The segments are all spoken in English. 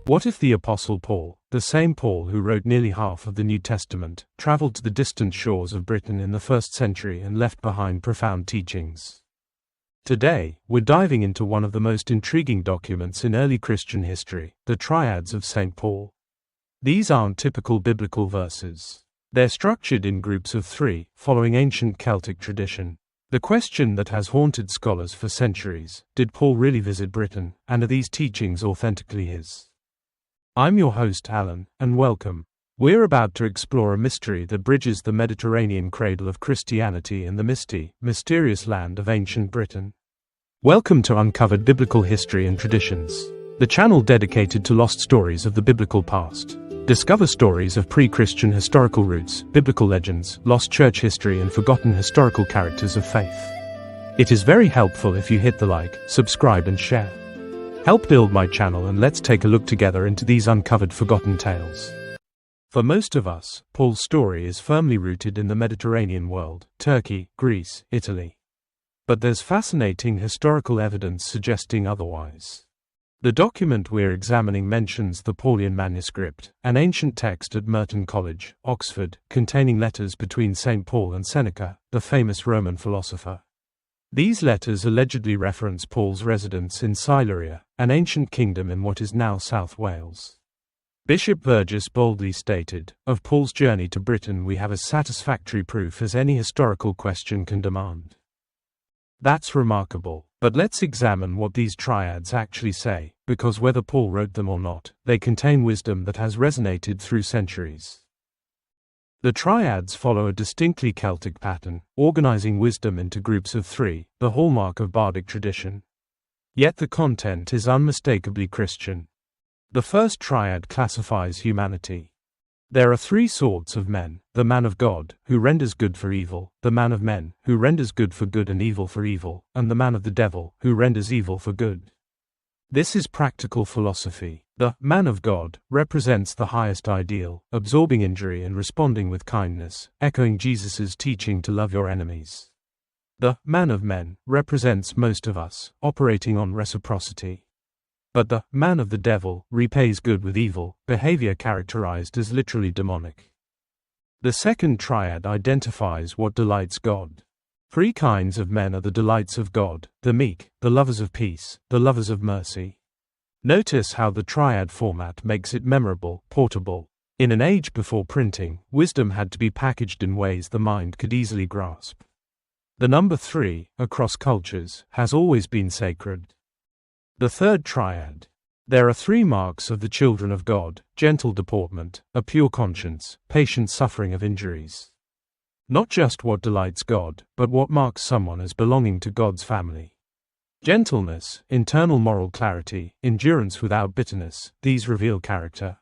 What if the Apostle Paul, the same Paul who wrote nearly half of the New Testament, traveled to the distant shores of Britain in the 1st century and left behind profound teachings? Today, we're diving into one of the most intriguing documents in early Christian history, the triads of St. Paul. These aren't typical biblical verses. They're structured in groups of 3, following ancient Celtic tradition. The question that has haunted scholars for centuries: did Paul really visit Britain, and are these teachings authentically his? I'm your host Alan, and welcome. We're about to explore a mystery that bridges the Mediterranean cradle of Christianity and the misty, mysterious land of ancient Britain. Welcome to Uncovered Biblical History and Traditions, the channel dedicated to lost stories of the biblical past. Discover stories of pre-Christian historical roots, biblical legends, lost church history, and forgotten historical characters of faith. It is very helpful if you hit the like, subscribe, and share. Help build my channel, and let's take a look together into these uncovered forgotten tales. For most of us, Paul's story is firmly rooted in the Mediterranean world: Turkey, Greece, Italy. But there's fascinating historical evidence suggesting otherwise. The document we're examining mentions the Pauline manuscript, an ancient text at Merton College, Oxford, containing letters between St. Paul and Seneca, the famous Roman philosopher. These letters allegedly reference Paul's residence in Siluria, an ancient kingdom in what is now South Wales. Bishop Burgess boldly stated, "Of Paul's journey to Britain we have as satisfactory proof as any historical question can demand." That's remarkable, but let's examine what these triads actually say, because whether Paul wrote them or not, they contain wisdom that has resonated through centuries. The triads follow a distinctly Celtic pattern, organizing wisdom into groups of 3, the hallmark of bardic tradition. Yet the content is unmistakably Christian. The first triad classifies humanity. There are 3 sorts of men: the man of God, who renders good for evil; the man of men, who renders good for good and evil for evil; and the man of the devil, who renders evil for good. This is practical philosophy. The man of God represents the highest ideal, absorbing injury and responding with kindness, echoing Jesus' teaching to love your enemies. The man of men represents most of us, operating on reciprocity. But the man of the devil repays good with evil, behavior characterized as literally demonic. The second triad identifies what delights God. 3 kinds of men are the delights of God: the meek, the lovers of peace, the lovers of mercy. Notice how the triad format makes it memorable, portable. In an age before printing, wisdom had to be packaged in ways the mind could easily grasp. The number 3, across cultures, has always been sacred. The third triad. There are 3 marks of the children of God: gentle deportment, a pure conscience, patient suffering of injuries. Not just what delights God, but what marks someone as belonging to God's family. Gentleness, internal moral clarity, endurance without bitterness, these reveal character.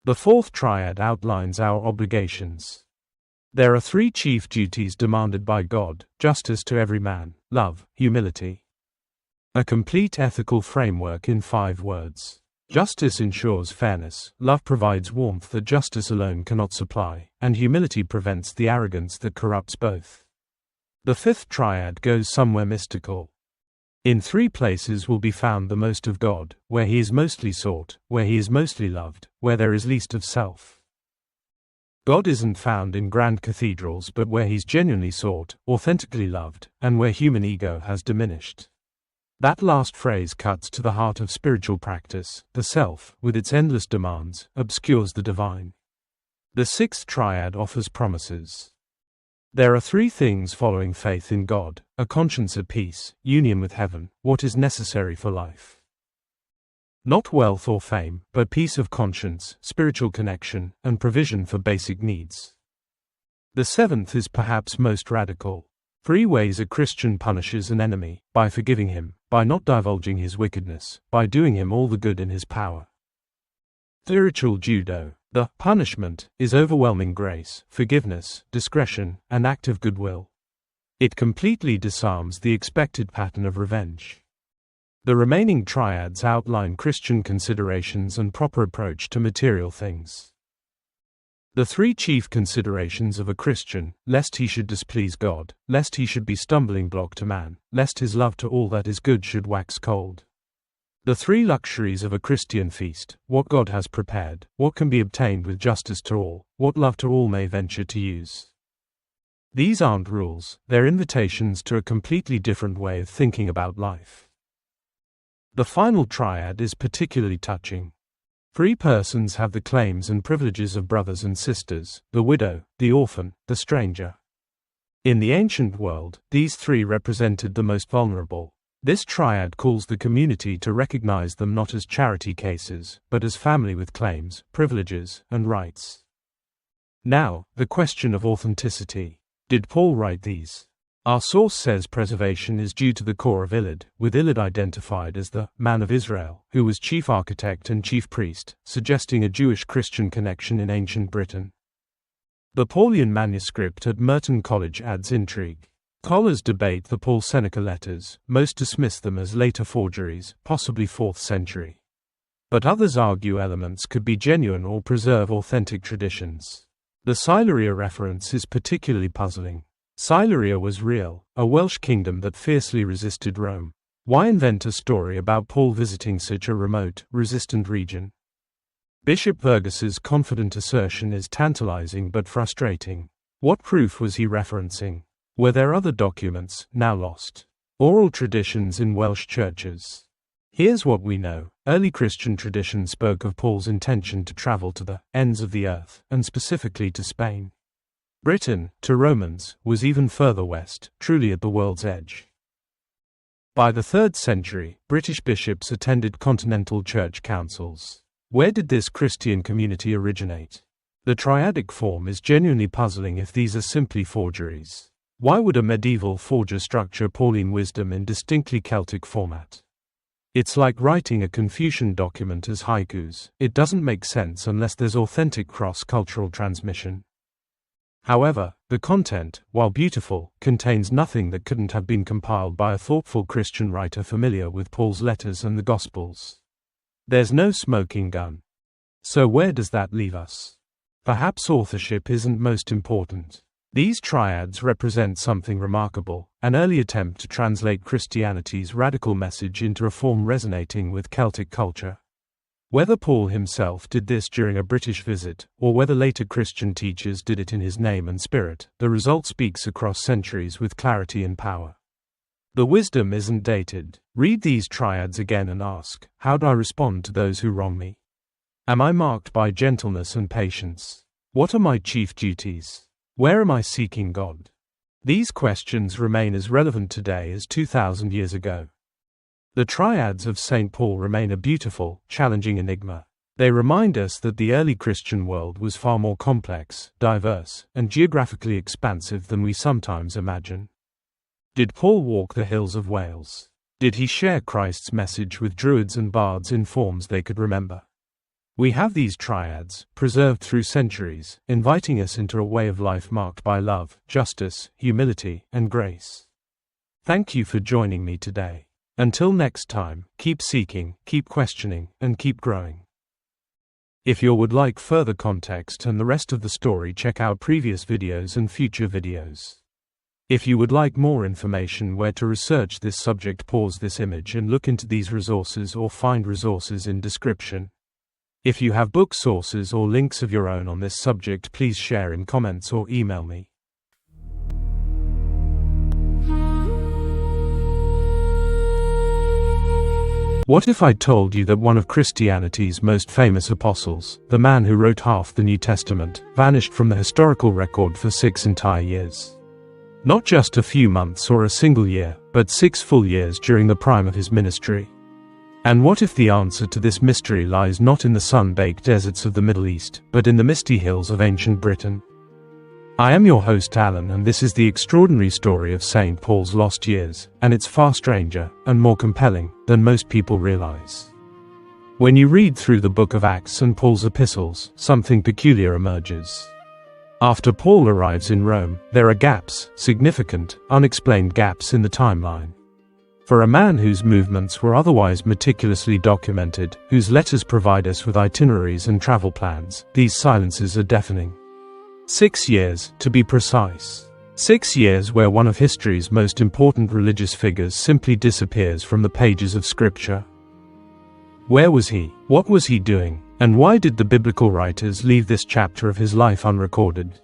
The fourth triad outlines our obligations. There are 3 chief duties demanded by God: justice to every man, love, humility. A complete ethical framework in 5 words. Justice ensures fairness, love provides warmth that justice alone cannot supply, and humility prevents the arrogance that corrupts both. The 5th triad goes somewhere mystical. In 3 places will be found the most of God, where he is mostly sought, where he is mostly loved, where there is least of self. God isn't found in grand cathedrals, but where he's genuinely sought, authentically loved, and where human ego has diminished. That last phrase cuts to the heart of spiritual practice. The self, with its endless demands, obscures the divine. The 6th triad offers promises. There are 3 things following faith in God: a conscience at peace, union with heaven, what is necessary for life. Not wealth or fame, but peace of conscience, spiritual connection, and provision for basic needs. The 7th is perhaps most radical. 3 ways a Christian punishes an enemy: by forgiving him, by not divulging his wickedness, by doing him all the good in his power. Spiritual judo. The punishment is overwhelming grace, forgiveness, discretion, and active goodwill. It completely disarms the expected pattern of revenge. The remaining triads outline Christian considerations and proper approach to material things. The 3 chief considerations of a Christian: lest he should displease God, lest he should be stumbling block to man, lest his love to all that is good should wax cold. The three luxuries of a Christian feast: what God has prepared, what can be obtained with justice to all, what love to all may venture to use. These aren't rules, they're invitations to a completely different way of thinking about life. The final triad is particularly touching. 3 persons have the claims and privileges of brothers and sisters: the widow, the orphan, the stranger. In the ancient world, these 3 represented the most vulnerable. This triad calls the community to recognize them not as charity cases, but as family with claims, privileges, and rights. Now, the question of authenticity. Did Paul write these? Our source says preservation is due to the core of Ilid, with Ilid identified as the man of Israel, who was chief architect and chief priest, suggesting a Jewish-Christian connection in ancient Britain. The Paulian manuscript at Merton College adds intrigue. Scholars debate the Paul-Seneca letters, most dismiss them as later forgeries, possibly 4th century. But others argue elements could be genuine or preserve authentic traditions. The Siluria reference is particularly puzzling. Siluria was real, a Welsh kingdom that fiercely resisted Rome. Why invent a story about Paul visiting such a remote, resistant region? Bishop Fergus's confident assertion is tantalizing but frustrating. What proof was he referencing? Were there other documents, now lost? Oral traditions in Welsh churches? Here's what we know. Early Christian tradition spoke of Paul's intention to travel to the ends of the earth, and specifically to Spain. Britain, to Romans, was even further west, truly at the world's edge. By the 3rd century, British bishops attended continental church councils. Where did this Christian community originate? The triadic form is genuinely puzzling if these are simply forgeries. Why would a medieval forger structure Pauline wisdom in distinctly Celtic format? It's like writing a Confucian document as haikus. It doesn't make sense unless there's authentic cross-cultural transmission. However, the content, while beautiful, contains nothing that couldn't have been compiled by a thoughtful Christian writer familiar with Paul's letters and the Gospels. There's no smoking gun. So where does that leave us? Perhaps authorship isn't most important. These triads represent something remarkable, an early attempt to translate Christianity's radical message into a form resonating with Celtic culture. Whether Paul himself did this during a British visit, or whether later Christian teachers did it in his name and spirit, the result speaks across centuries with clarity and power. The wisdom isn't dated. Read these triads again and ask, how do I respond to those who wrong me? Am I marked by gentleness and patience? What are my chief duties? Where am I seeking God? These questions remain as relevant today as 2,000 years ago. The triads of St. Paul remain a beautiful, challenging enigma. They remind us that the early Christian world was far more complex, diverse, and geographically expansive than we sometimes imagine. Did Paul walk the hills of Wales? Did he share Christ's message with druids and bards in forms they could remember? We have these triads, preserved through centuries, inviting us into a way of life marked by love, justice, humility, and grace. Thank you for joining me today. Until next time, keep seeking, keep questioning, and keep growing. If you would like further context and the rest of the story, check out previous videos and future videos. If you would like more information where to research this subject, pause this image and look into these resources or find resources in description. If you have book sources or links of your own on this subject, please share in comments or email me. What if I told you that one of Christianity's most famous apostles, the man who wrote half the New Testament, vanished from the historical record for 6 entire years? Not just a few months or a single year, but 6 full years during the prime of his ministry. And what if the answer to this mystery lies not in the sun-baked deserts of the Middle East, but in the misty hills of ancient Britain? I am your host Alan, and this is the extraordinary story of St. Paul's lost years, and it's far stranger and more compelling than most people realize. When you read through the book of Acts and Paul's epistles, something peculiar emerges. After Paul arrives in Rome, there are gaps, significant, unexplained gaps in the timeline. For a man whose movements were otherwise meticulously documented, whose letters provide us with itineraries and travel plans, these silences are deafening. 6 years, to be precise. 6 years where one of history's most important religious figures simply disappears from the pages of Scripture. Where was he? What was he doing? And why did the biblical writers leave this chapter of his life unrecorded?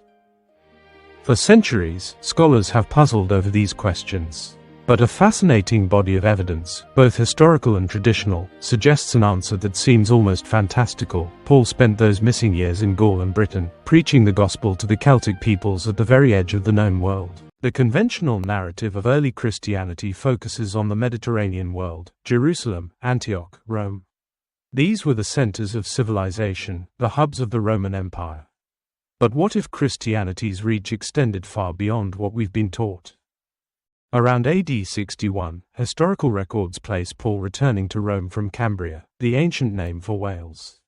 For centuries, scholars have puzzled over these questions. But a fascinating body of evidence, both historical and traditional, suggests an answer that seems almost fantastical. Paul spent those missing years in Gaul and Britain, preaching the gospel to the Celtic peoples at the very edge of the known world. The conventional narrative of early Christianity focuses on the Mediterranean world, Jerusalem, Antioch, Rome. These were the centers of civilization, the hubs of the Roman Empire. But what if Christianity's reach extended far beyond what we've been taught? Around AD 61, historical records place Paul returning to Rome from Cambria, the ancient name for Wales.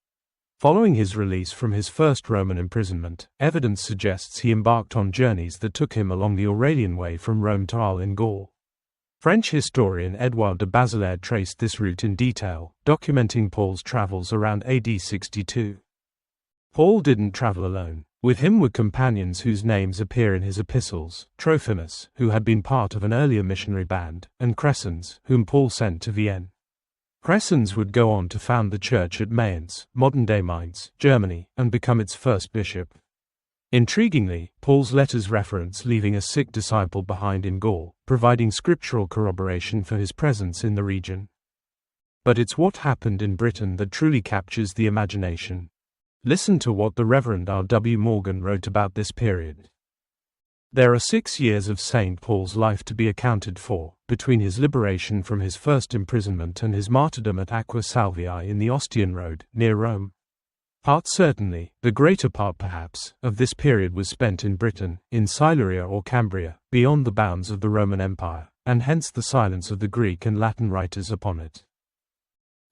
Following his release from his first Roman imprisonment, evidence suggests he embarked on journeys that took him along the Aurelian Way from Rome to Arles in Gaul. French historian Édouard de Bazilaire traced this route in detail, documenting Paul's travels around AD 62. Paul didn't travel alone. With him were companions whose names appear in his epistles: Trophimus, who had been part of an earlier missionary band, and Crescens, whom Paul sent to Vienne. Crescens would go on to found the church at Mayence, modern-day Mainz, Germany, and become its first bishop. Intriguingly, Paul's letters reference leaving a sick disciple behind in Gaul, providing scriptural corroboration for his presence in the region. But it's what happened in Britain that truly captures the imagination. Listen to what the Reverend R. W. Morgan wrote about this period. There are 6 years of St. Paul's life to be accounted for, between his liberation from his first imprisonment and his martyrdom at Aquae Salviae in the Ostian Road, near Rome. Part certainly, the greater part perhaps, of this period was spent in Britain, in Siluria or Cambria, beyond the bounds of the Roman Empire, and hence the silence of the Greek and Latin writers upon it.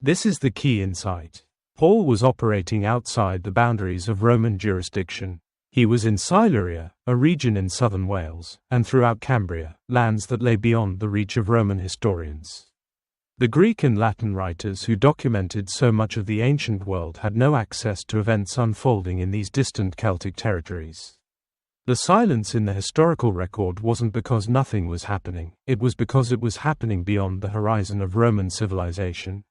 This is the key insight. Paul was operating outside the boundaries of Roman jurisdiction. He was in Siluria, a region in southern Wales, and throughout Cambria, lands that lay beyond the reach of Roman historians. The Greek and Latin writers who documented so much of the ancient world had no access to events unfolding in these distant Celtic territories. The silence in the historical record wasn't because nothing was happening, it was because it was happening beyond the horizon of Roman civilization.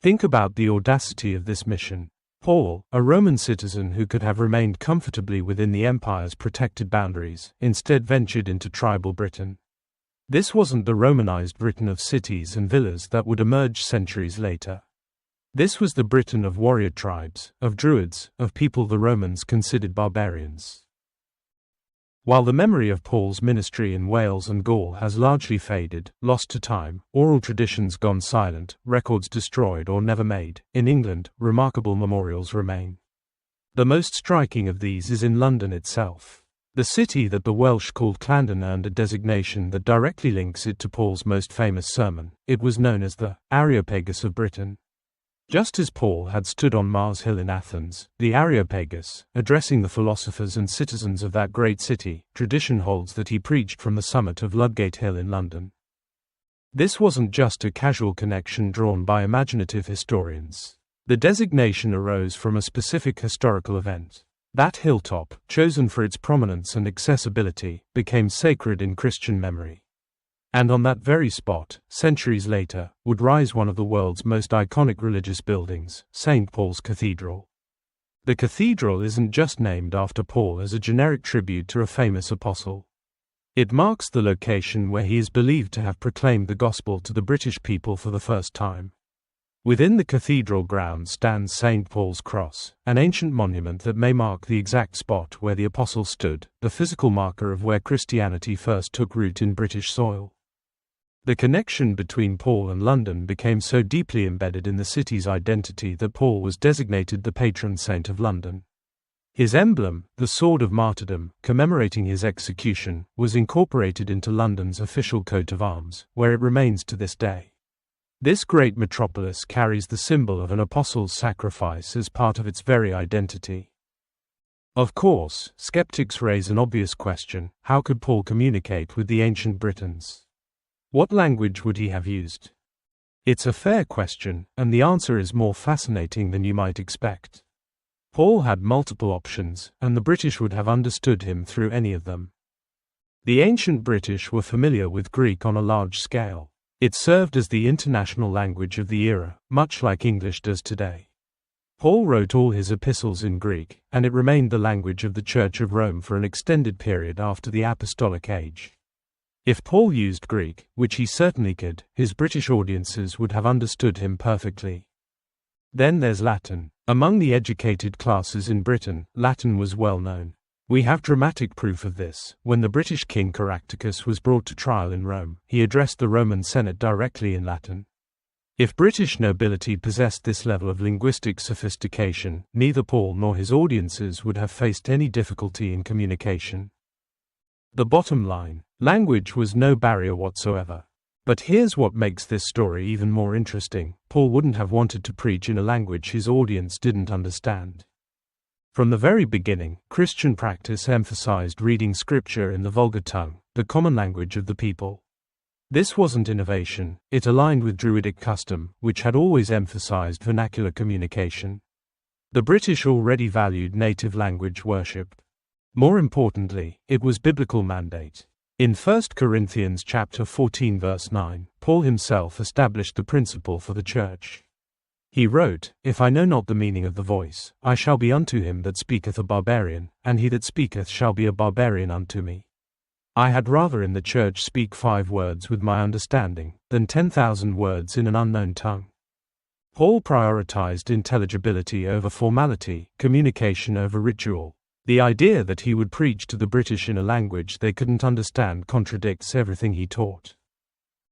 Think about the audacity of this mission. Paul, a Roman citizen who could have remained comfortably within the empire's protected boundaries, instead ventured into tribal Britain. This wasn't the Romanized Britain of cities and villas that would emerge centuries later. This was the Britain of warrior tribes, of druids, of people the Romans considered barbarians. While the memory of Paul's ministry in Wales and Gaul has largely faded, lost to time, oral traditions gone silent, records destroyed or never made, in England, remarkable memorials remain. The most striking of these is in London itself. The city that the Welsh called Llandon earned a designation that directly links it to Paul's most famous sermon. It was known as the Areopagus of Britain. Just as Paul had stood on Mars Hill in Athens, the Areopagus, addressing the philosophers and citizens of that great city, tradition holds that he preached from the summit of Ludgate Hill in London. This wasn't just a casual connection drawn by imaginative historians. The designation arose from a specific historical event. That hilltop, chosen for its prominence and accessibility, became sacred in Christian memory. And on that very spot, centuries later, would rise one of the world's most iconic religious buildings, St. Paul's Cathedral. The cathedral isn't just named after Paul as a generic tribute to a famous apostle. It marks the location where he is believed to have proclaimed the gospel to the British people for the first time. Within the cathedral grounds stands St. Paul's Cross, an ancient monument that may mark the exact spot where the apostle stood, the physical marker of where Christianity first took root in British soil. The connection between Paul and London became so deeply embedded in the city's identity that Paul was designated the patron saint of London. His emblem, the Sword of Martyrdom, commemorating his execution, was incorporated into London's official coat of arms, where it remains to this day. This great metropolis carries the symbol of an apostle's sacrifice as part of its very identity. Of course, skeptics raise an obvious question: how could Paul communicate with the ancient Britons? What language would he have used? It's a fair question, and the answer is more fascinating than you might expect. Paul had multiple options, and the British would have understood him through any of them. The ancient British were familiar with Greek on a large scale. It served as the international language of the era, much like English does today. Paul wrote all his epistles in Greek, and it remained the language of the Church of Rome for an extended period after the Apostolic Age. If Paul used Greek, which he certainly could, his British audiences would have understood him perfectly. Then there's Latin. Among the educated classes in Britain, Latin was well known. We have dramatic proof of this. When the British king Caractacus was brought to trial in Rome, he addressed the Roman Senate directly in Latin. If British nobility possessed this level of linguistic sophistication, neither Paul nor his audiences would have faced any difficulty in communication. The bottom line: language was no barrier whatsoever. But here's what makes this story even more interesting: Paul wouldn't have wanted to preach in a language his audience didn't understand. From the very beginning, Christian practice emphasized reading scripture in the vulgar tongue, the common language of the people. This wasn't innovation, it aligned with Druidic custom, which had always emphasized vernacular communication. The British already valued native language worship. More importantly, it was biblical mandate. In 1 Corinthians chapter 14 verse 9, Paul himself established the principle for the church. He wrote, "If I know not the meaning of the voice, I shall be unto him that speaketh a barbarian, and he that speaketh shall be a barbarian unto me. I had rather in the church speak 5 words with my understanding, than 10,000 words in an unknown tongue." Paul prioritized intelligibility over formality, communication over ritual. The idea that he would preach to the British in a language they couldn't understand contradicts everything he taught.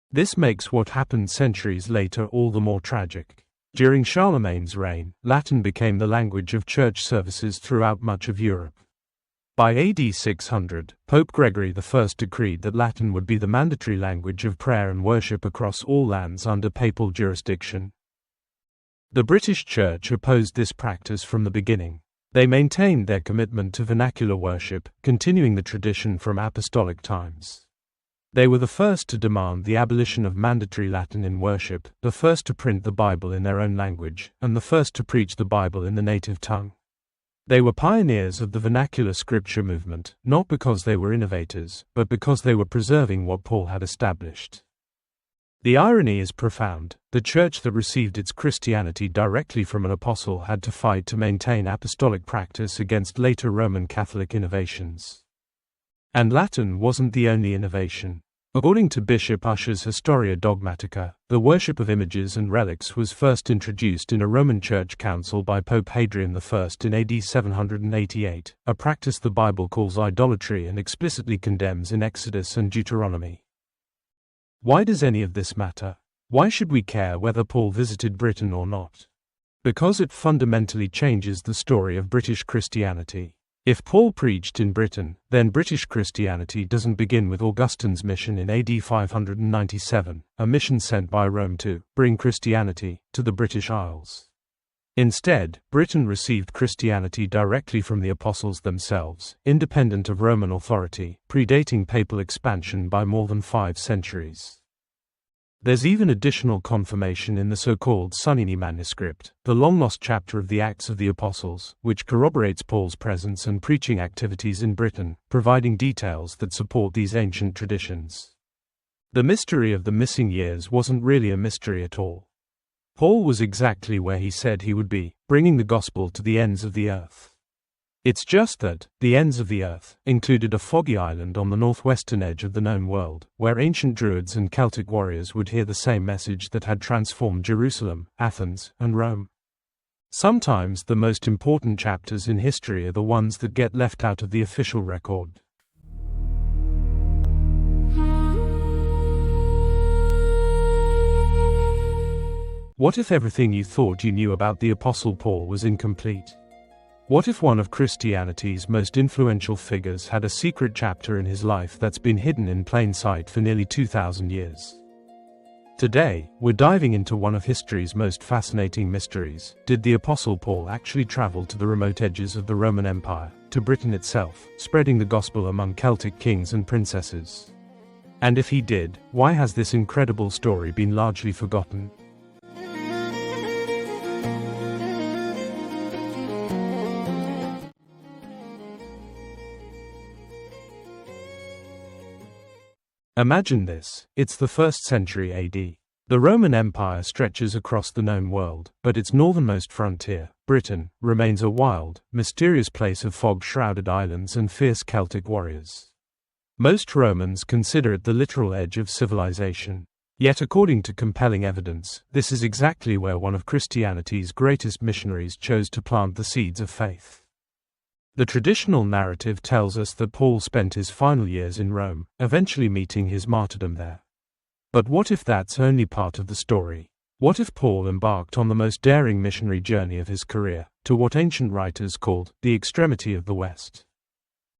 This makes what happened centuries later all the more tragic. During Charlemagne's reign, Latin became the language of church services throughout much of Europe. By AD 600, Pope Gregory I decreed that Latin would be the mandatory language of prayer and worship across all lands under papal jurisdiction. The British Church opposed this practice from the beginning. They maintained their commitment to vernacular worship, continuing the tradition from apostolic times. They were the first to demand the abolition of mandatory Latin in worship, the first to print the Bible in their own language, and the first to preach the Bible in the native tongue. They were pioneers of the vernacular scripture movement, not because they were innovators, but because they were preserving what Paul had established. The irony is profound. The church that received its Christianity directly from an apostle had to fight to maintain apostolic practice against later Roman Catholic innovations. And Latin wasn't the only innovation. According to Bishop Ussher's Historia Dogmatica, the worship of images and relics was first introduced in a Roman Church council by Pope Hadrian I in AD 788, a practice the Bible calls idolatry and explicitly condemns in Exodus and Deuteronomy. Why does any of this matter? Why should we care whether Paul visited Britain or not? Because it fundamentally changes the story of British Christianity. If Paul preached in Britain, then British Christianity doesn't begin with Augustine's mission in AD 597, a mission sent by Rome to bring Christianity to the British Isles. Instead, Britain received Christianity directly from the apostles themselves, independent of Roman authority, predating papal expansion by more than 5 centuries. There's even additional confirmation in the so-called Sonnini manuscript, the long-lost chapter of the Acts of the Apostles, which corroborates Paul's presence and preaching activities in Britain, providing details that support these ancient traditions. The mystery of the missing years wasn't really a mystery at all. Paul was exactly where he said he would be, bringing the gospel to the ends of the earth. It's just that the ends of the earth included a foggy island on the northwestern edge of the known world, where ancient Druids and Celtic warriors would hear the same message that had transformed Jerusalem, Athens, and Rome. Sometimes the most important chapters in history are the ones that get left out of the official record. What if everything you thought you knew about the Apostle Paul was incomplete? What if one of Christianity's most influential figures had a secret chapter in his life that's been hidden in plain sight for nearly 2,000 years? Today, we're diving into one of history's most fascinating mysteries. Did the Apostle Paul actually travel to the remote edges of the Roman Empire, to Britain itself, spreading the gospel among Celtic kings and princesses? And if he did, why has this incredible story been largely forgotten? Imagine this, it's the 1st century AD. The Roman Empire stretches across the known world, but its northernmost frontier, Britain, remains a wild, mysterious place of fog-shrouded islands and fierce Celtic warriors. Most Romans consider it the literal edge of civilization. Yet according to compelling evidence, this is exactly where one of Christianity's greatest missionaries chose to plant the seeds of faith. The traditional narrative tells us that Paul spent his final years in Rome, eventually meeting his martyrdom there. But what if that's only part of the story? What if Paul embarked on the most daring missionary journey of his career, to what ancient writers called the extremity of the West?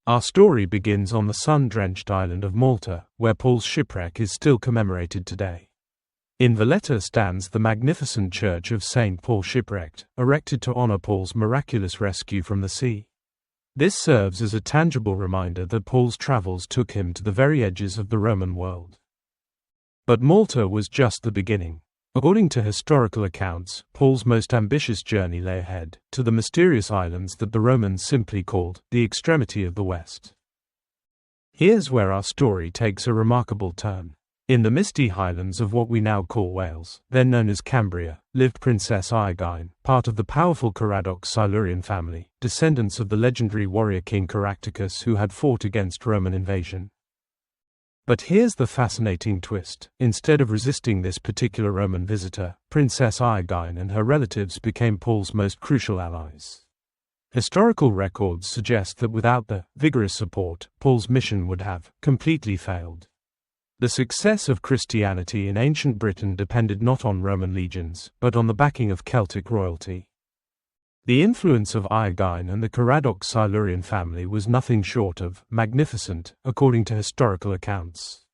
Our story begins on the sun-drenched island of Malta, where Paul's shipwreck is still commemorated today. In Valletta stands the magnificent church of St. Paul Shipwrecked, erected to honor Paul's miraculous rescue from the sea. This serves as a tangible reminder that Paul's travels took him to the very edges of the Roman world. But Malta was just the beginning. According to historical accounts, Paul's most ambitious journey lay ahead, to the mysterious islands that the Romans simply called the extremity of the West. Here's where our story takes a remarkable turn. In the misty highlands of what we now call Wales, then known as Cambria, lived Princess Iogine, part of the powerful Silurian family, descendants of the legendary warrior King Caractacus who had fought against Roman invasion. But here's the fascinating twist. Instead of resisting this particular Roman visitor, Princess Iogine and her relatives became Paul's most crucial allies. Historical records suggest that without the vigorous support, Paul's mission would have completely failed. The success of Christianity in ancient Britain depended not on Roman legions, but on the backing of Celtic royalty. The influence of Iogine and the Silurian family was nothing short of magnificent, according to historical accounts.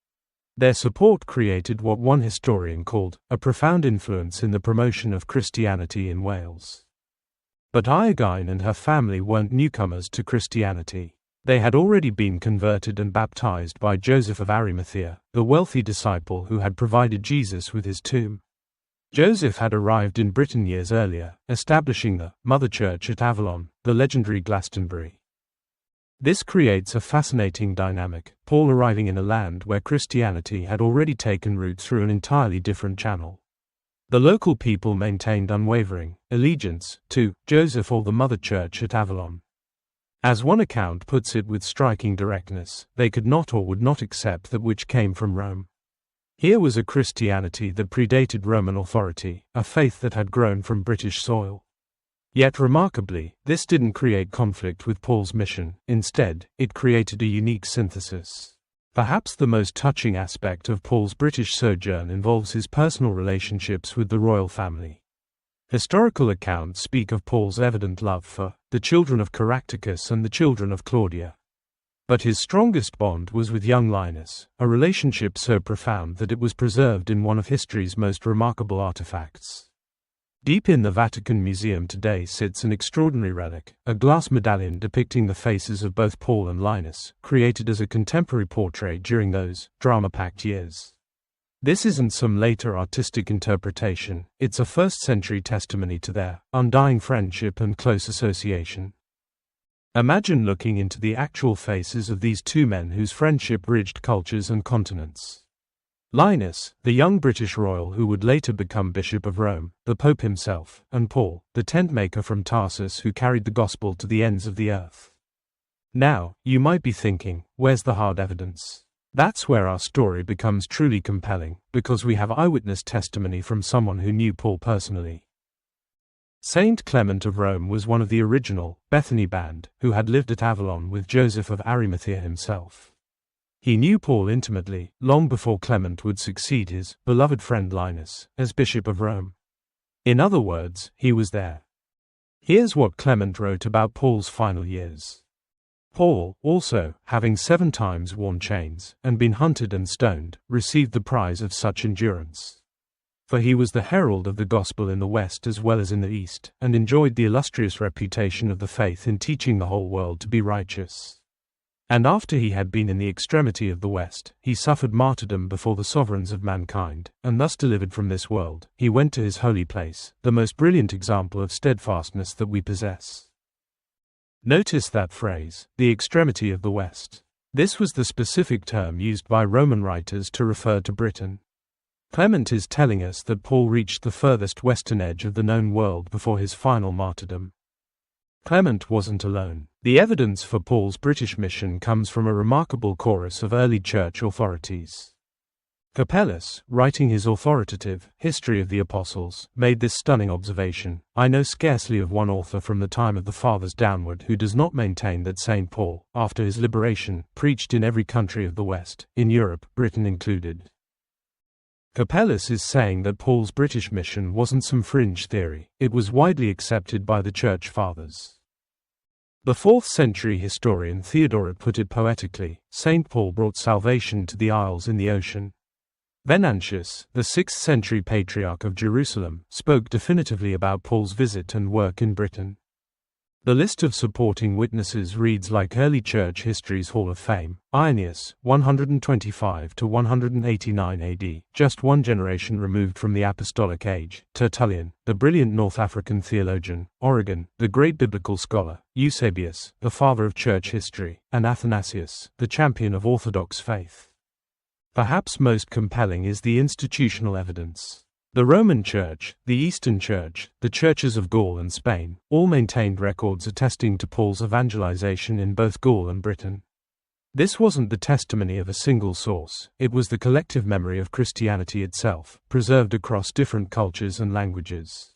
Their support created what one historian called a profound influence in the promotion of Christianity in Wales. But Iogine and her family weren't newcomers to Christianity. They had already been converted and baptized by Joseph of Arimathea, the wealthy disciple who had provided Jesus with his tomb. Joseph had arrived in Britain years earlier, establishing the Mother Church at Avalon, the legendary Glastonbury. This creates a fascinating dynamic, Paul arriving in a land where Christianity had already taken root through an entirely different channel. The local people maintained unwavering allegiance to Joseph or the Mother Church at Avalon. As one account puts it with striking directness, they could not or would not accept that which came from Rome. Here was a Christianity that predated Roman authority, a faith that had grown from British soil. Yet remarkably, this didn't create conflict with Paul's mission. Instead, it created a unique synthesis. Perhaps the most touching aspect of Paul's British sojourn involves his personal relationships with the royal family. Historical accounts speak of Paul's evident love for the children of Caractacus and the children of Claudia. But his strongest bond was with young Linus, a relationship so profound that it was preserved in one of history's most remarkable artifacts. Deep in the Vatican Museum today sits an extraordinary relic, a glass medallion depicting the faces of both Paul and Linus, created as a contemporary portrait during those drama-packed years. This isn't some later artistic interpretation, it's a 1st century testimony to their undying friendship and close association. Imagine looking into the actual faces of these two men whose friendship bridged cultures and continents. Linus, the young British royal who would later become Bishop of Rome, the Pope himself, and Paul, the tent-maker from Tarsus who carried the gospel to the ends of the earth. Now, you might be thinking, where's the hard evidence? That's where our story becomes truly compelling, because we have eyewitness testimony from someone who knew Paul personally. Saint Clement of Rome was one of the original Bethany band who had lived at Avalon with Joseph of Arimathea himself. He knew Paul intimately, long before Clement would succeed his beloved friend Linus as Bishop of Rome. In other words, he was there. Here's what Clement wrote about Paul's final years. Paul, also, having 7 times worn chains, and been hunted and stoned, received the prize of such endurance. For he was the herald of the gospel in the West as well as in the East, and enjoyed the illustrious reputation of the faith in teaching the whole world to be righteous. And after he had been in the extremity of the West, he suffered martyrdom before the sovereigns of mankind, and thus delivered from this world, he went to his holy place, the most brilliant example of steadfastness that we possess. Notice that phrase, the extremity of the West. This was the specific term used by Roman writers to refer to Britain. Clement is telling us that Paul reached the furthest western edge of the known world before his final martyrdom. Clement wasn't alone. The evidence for Paul's British mission comes from a remarkable chorus of early church authorities. Capellus, writing his authoritative History of the Apostles, made this stunning observation: "I know scarcely of one author from the time of the Fathers downward who does not maintain that St. Paul, after his liberation, preached in every country of the West, in Europe, Britain included." Capellus is saying that Paul's British mission wasn't some fringe theory, it was widely accepted by the Church Fathers. The 4th century historian Theodoret put it poetically: St. Paul brought salvation to the isles in the ocean. Venantius, the 6th century patriarch of Jerusalem, spoke definitively about Paul's visit and work in Britain. The list of supporting witnesses reads like early church history's Hall of Fame. Irenaeus, 125 to 189 AD, just one generation removed from the apostolic age. Tertullian, the brilliant North African theologian. Origen, the great biblical scholar. Eusebius, the father of church history. And Athanasius, the champion of orthodox faith. Perhaps most compelling is the institutional evidence. The Roman Church, the Eastern Church, the churches of Gaul and Spain, all maintained records attesting to Paul's evangelization in both Gaul and Britain. This wasn't the testimony of a single source, it was the collective memory of Christianity itself, preserved across different cultures and languages.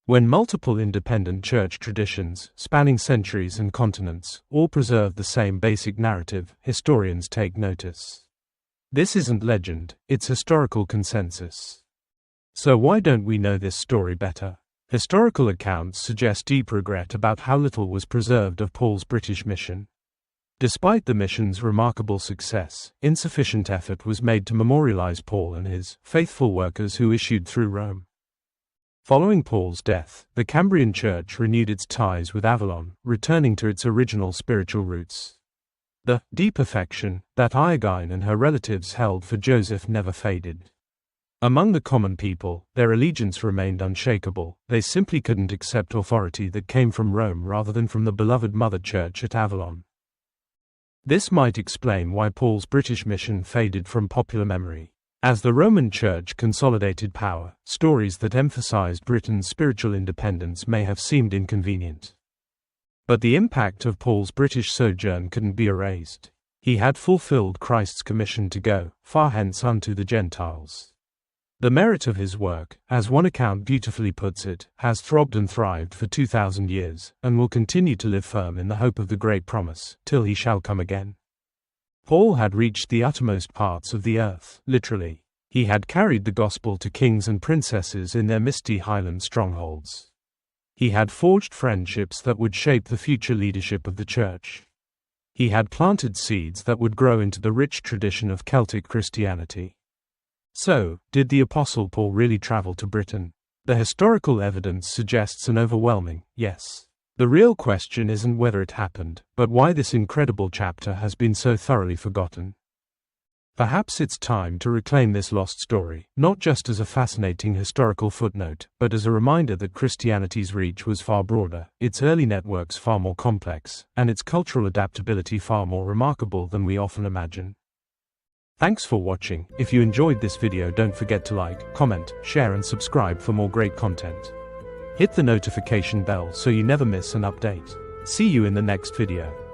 When multiple independent church traditions, spanning centuries and continents, all preserve the same basic narrative, historians take notice. This isn't legend, it's historical consensus. So why don't we know this story better? Historical accounts suggest deep regret about how little was preserved of Paul's British mission. Despite the mission's remarkable success, insufficient effort was made to memorialize Paul and his faithful workers who issued through Rome. Following Paul's death, the Cambrian Church renewed its ties with Avalon, returning to its original spiritual roots. The deep affection that Iogine and her relatives held for Joseph never faded. Among the common people, their allegiance remained unshakable. They simply couldn't accept authority that came from Rome rather than from the beloved Mother Church at Avalon. This might explain why Paul's British mission faded from popular memory. As the Roman Church consolidated power, stories that emphasized Britain's spiritual independence may have seemed inconvenient. But the impact of Paul's British sojourn couldn't be erased. He had fulfilled Christ's commission to go far hence unto the Gentiles. The merit of his work, as one account beautifully puts it, has throbbed and thrived for 2,000 years, and will continue to live firm in the hope of the great promise, till he shall come again. Paul had reached the uttermost parts of the earth, literally. He had carried the gospel to kings and princesses in their misty highland strongholds. He had forged friendships that would shape the future leadership of the church. He had planted seeds that would grow into the rich tradition of Celtic Christianity. So, did the Apostle Paul really travel to Britain? The historical evidence suggests an overwhelming yes. The real question isn't whether it happened, but why this incredible chapter has been so thoroughly forgotten. Perhaps it's time to reclaim this lost story, not just as a fascinating historical footnote, but as a reminder that Christianity's reach was far broader, its early networks far more complex, and its cultural adaptability far more remarkable than we often imagine. Thanks for watching. If you enjoyed this video, don't forget to like, comment, share and subscribe for more great content. Hit the notification bell so you never miss an update. See you in the next video.